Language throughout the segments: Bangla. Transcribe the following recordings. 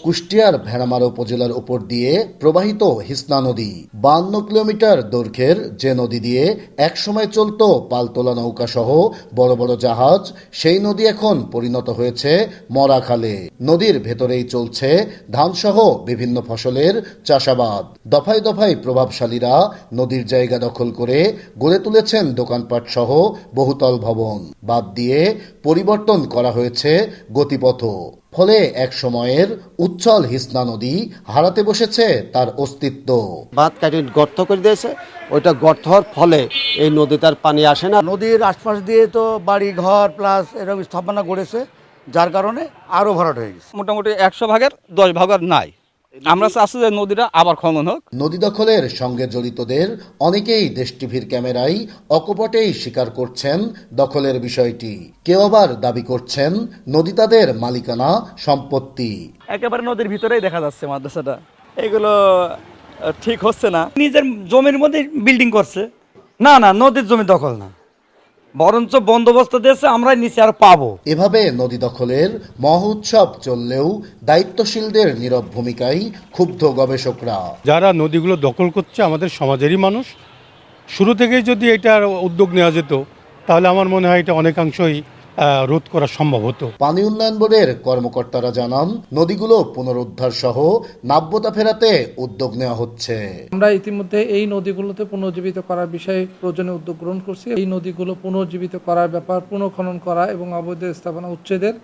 কুষ্টিয়ার ভেড়ামারা উপজেলার উপর দিয়ে প্রবাহিত হিসনা নদী 52 কিলোমিটার দৈর্ঘ্যের যে নদী দিয়ে একসময় চলত পালতোলা নৌকা সহ বড় বড় জাহাজ, সেই নদী এখন পরিণত হয়েছে মরা খালে। নদীর ভেতরেই চলছে ধানসহ বিভিন্ন ফসলের চাষাবাদ। দফায় দফায় প্রভাবশালীরা নদীর জায়গা দখল করে গড়ে তুলেছেন দোকানপাট সহ বহুতল ভবন। বাদ দিয়ে পরিবর্তন করা হয়েছে গতিপথ। ফলে এক সময়ের উচ্ছল হিসনা নদী হারাতে বসেছে তার অস্তিত্ব। বাঁধ কাটি গর্ত করে দিয়েছে, ওইটা গর্ত হওয়ার ফলে এই নদীতে আর পানি আসে না। নদীর আশপাশ দিয়ে তো বাড়ি ঘর প্লাস এরকম স্থাপনা গড়েছে, যার কারণে আরো ভরাট হয়ে গেছে। মোটামুটি 100 ভাগের 10 ভাগ আর নাই। আমরা চাচ্ছি যে নদীটা আবার খনন হোক। নদী দখলের সঙ্গে জড়িতদের অনেকেই দেশ টিভির ক্যামেরায় অকপটেই স্বীকার করছেন দখলের বিষয়টি। কেউ আবার দাবি করছেন নদী তাদের মালিকানা সম্পত্তি। একেবারে নদীর ভিতরেই দেখা যাচ্ছে মাদ্রাসাটা, এগুলো ঠিক হচ্ছে না। নিজের জমির মধ্যে বিল্ডিং করছে, না না, নদীর জমি দখল না, বরঞ্চ বন্দোবস্ত দিয়েছে, আমরা নিচে আর পাবো। এভাবে নদী দখলের মহোৎসব চললেও দায়িত্বশীলদের নীরব ভূমিকায় ক্ষুব্ধ গবেষকরা। যারা নদীগুলো দখল করছে আমাদের সমাজেরই মানুষ। শুরু থেকেই যদি এটার উদ্যোগ নেওয়া যেত তাহলে আমার মনে হয় এটা অনেকাংশই রোধ করা সম্ভব হতো। পানি উন্নয়ন বোর্ডের কর্মকর্তারা জানান, নদীগুলো পুনরুদ্ধার সহ নাব্যতা ফেরাতে উদ্যোগ নেওয়া হচ্ছে। আমরা ইতিমধ্যে এই নদীগুলোতে পুনর্জীবিত করার বিষয়ে প্রয়োজনীয় উদ্যোগ গ্রহণ করছি। এই নদীগুলো পুনর্জীবিত করার ব্যাপার, পুনঃখনন করা এবং অবৈধ স্থাপনা উচ্ছেদের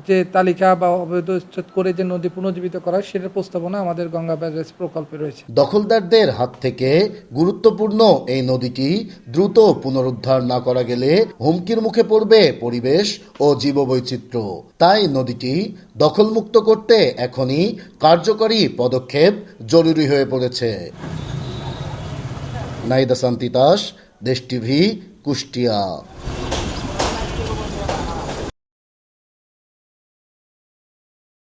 যে তালিকা বা অবৈধ উচ্ছেদ করে যে নদী পুনর্জীবিত করা, সেটার প্রস্তাবনা আমাদের গঙ্গা ব্যারেজ প্রকল্পে রয়েছে। দখলদারদের হাত থেকে গুরুত্বপূর্ণ এই নদীটি দ্রুত পুনরুদ্ধার না করা গেলে হুমকির মুখে পড়বে পরিবেশ ও জীববৈচিত্র্য। তাই নদীটি দখলমুক্ত করতে এখনই কার্যকরী পদক্ষেপ জরুরি হয়ে পড়েছে। নাইদা শান্তি দাস, দেশ টিভি, কুষ্টিয়া।